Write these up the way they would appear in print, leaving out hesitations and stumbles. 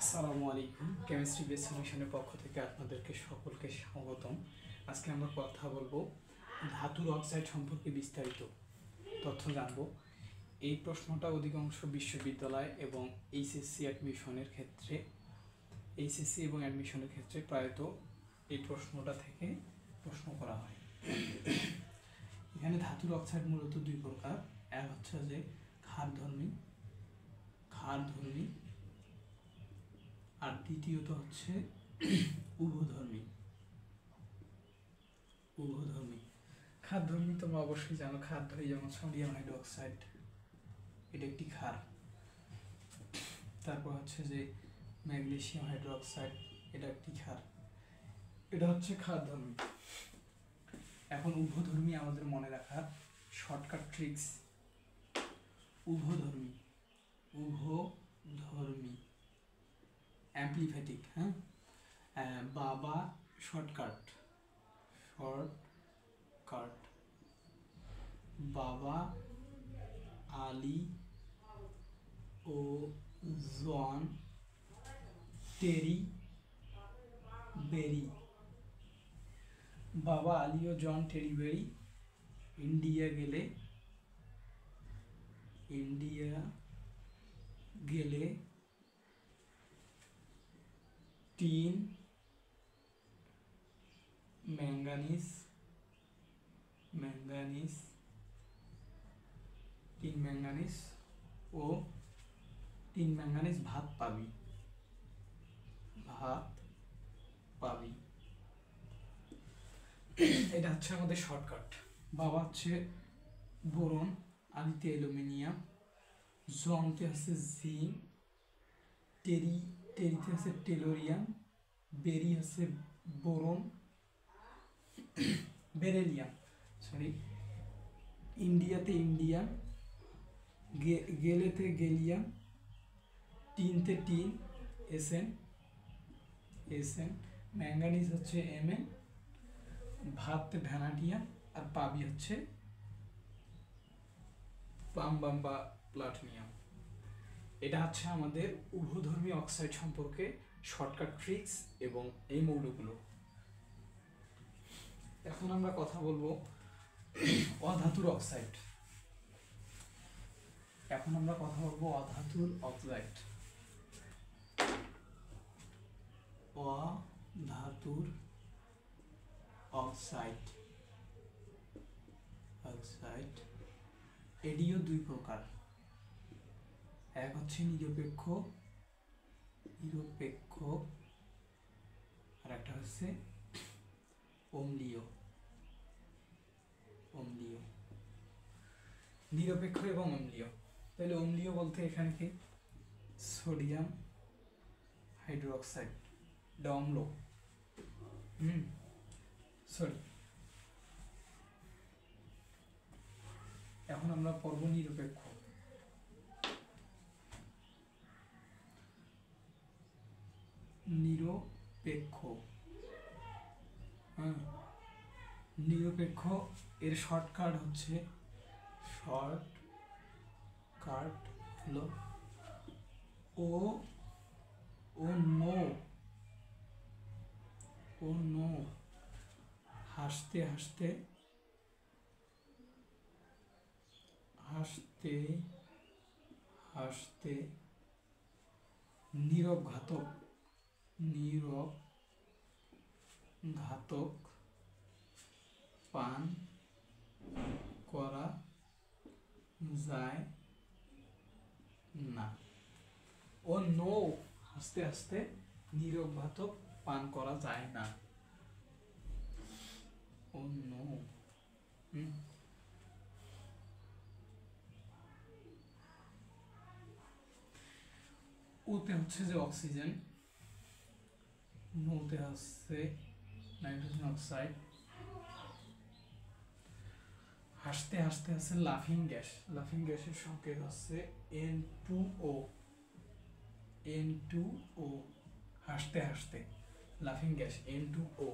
আসসালামু আলাইকুম। Chemistry base সলিউশনের পক্ষ থেকে আপনাদেরকে সকলকে স্বাগতম। আজকে আমরা কথা বলবো ধাতুর অক্সাইড সম্পর্কে বিস্তারিত তথ্য জানব। এই প্রশ্নটা অধিকাংশ বিশ্ববিদ্যালয় এবং এইচএসসি এবং অ্যাডমিশনের ক্ষেত্রে প্রায়ত এই প্রশ্নটা থেকে প্রশ্ন করা হয়। এখানে ধাতুর অক্সাইড মূলত দুই প্রকার। এক হচ্ছে যে ক্ষারধর্মী, আর দ্বিতীয়ত হচ্ছে উভধর্মী। ক্ষারধর্মী তোমরা অবশ্যই জানো, ক্ষারধর্মী যেমন সোডিয়াম হাইড্রোক্সাইড, এটা একটি ক্ষার। তারপর হচ্ছে যে ম্যাগনেসিয়াম হাইড্রোক্সাইড, এটা একটি ক্ষার। এটা হচ্ছে ক্ষারধর্মী। এখন উভধর্মী আমাদের মনে রাখার শর্টকাট ট্রিক্স। উভধর্মী অ্যাম্প্লিফ্যাটিক, বাবা শর্টকাট বাবা, আলী ও জন টেরি বেরি। বাবা আলী ও জন টেরি বেরি ইন্ডিয়া গেলে টিন, ম্যাঙ্গানিজ ভাত পাবি। এটা হচ্ছে আমাদের শর্টকাট। বাবা হচ্ছে বোরন, আলিতে অ্যালুমিনিয়াম, জনতে হচ্ছে জিঙ্ক, টেরিতে হচ্ছে টেলোরিয়াম, বেরি হচ্ছে বোরন, ইন্ডিয়াতে ইন্ডিয়াম, গেলেতে গেলিয়াম, টিনতে টিন, এসএন, ম্যাঙ্গানিজ হচ্ছে এমএন, ভাতে ভ্যানাডিয়াম, আর পাবি হচ্ছে প্লাম্বাম বা প্লাটিনিয়াম। এটা হচ্ছে আমাদের উভধর্মী অক্সাইড সম্পর্কে শর্টকাট ট্রিক্স এবং এই মৌলগুলো। এখন আমরা কথা বলবো অধাতুর অক্সাইড। অধাতুর অক্সাইড এটিও দুই প্রকার। এক হচ্ছে নিরপেক্ষ, আর একটা হচ্ছে অম্লীয়। নিরপেক্ষ এবং অম্লীয়। তাহলে অম্লীয় বলতে এখানে কি সোডিয়াম হাইড্রোক্সাইড, এটা অম্ল। এখন আমরা পড়ব নিরপেক্ষ। নিরপেক্ষ এর শর্টকাট হচ্ছে ও নো, হাসতে নীরব ঘাতক পান করা যায় না। ও নো, হাসতে নীরব ঘাতক পান করা যায় না। ও নো। ওতে হচ্ছে যে অক্সিজেন, নোতে হচ্ছে নাইট্রোজেন অক্সাইড, হাসতে আছে লাফিং গ্যাসের সংকেত হচ্ছে N2O, হাসতে লাফিং গ্যাস N2O।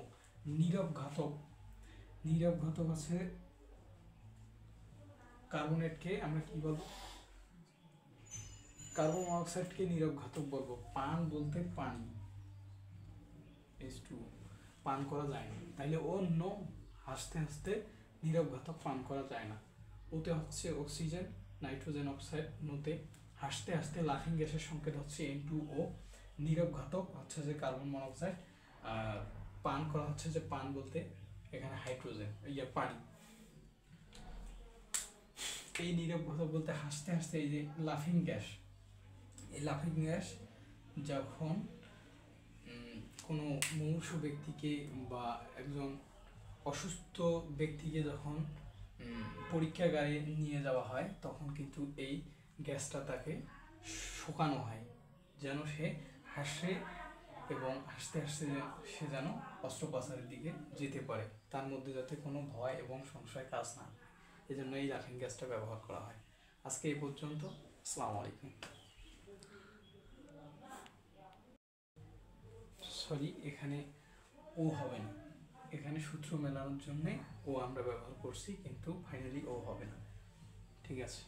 নীরব ঘাতক আছে কার্বনেটকে আমরা কি বলবো, কার্বন মনোক্সাইডকে নীরব ঘাতক বলবো? পান বলতে পানি, H2O পান করা যায় না, তাইলে ও নো, হাসতে হাসতে নীরব ঘাতক পান করা যায় না। ওতে হচ্ছে অক্সিজেন, নাইট্রোজেন অক্সাইড, নোতে হাসতে হাসতে লাফিং গ্যাসের সংকেত হচ্ছে N2O, নীরব ঘাতক হচ্ছে যে কার্বন মনোক্সাইড, আর পান করা হচ্ছে যে পান বলতে এখানে হাইড্রোজেন, পানি। এই নীরব ঘাতক বলতে হাসতে হাসতে এই যে লাফিং গ্যাস, এই লাফিং গ্যাস যখন কোনো মুমূর্ষু ব্যক্তিকে বা একজন অসুস্থ ব্যক্তিকে যখন পরীক্ষাগারে নিয়ে যাওয়া হয়, তখন কিন্তু এই গ্যাসটা তাকে শুকানো হয় যেন সে হাসে এবং হাসতে হাসতে সে যেন অস্ত্রোপচারের দিকে যেতে পারে, তার মধ্যে যাতে কোনো ভয় এবং সংশয় কাজ না, এই জন্য এই লাফিং গ্যাসটা ব্যবহার করা হয়। আজকে এই পর্যন্ত। আসসালামু আলাইকুম। সরি, এখানে ও হবে না, এখানে সূত্র মেলানোর জন্যে ও আমরা ব্যবহার করছি, কিন্তু ফাইনালি ও হবে না। ঠিক আছে।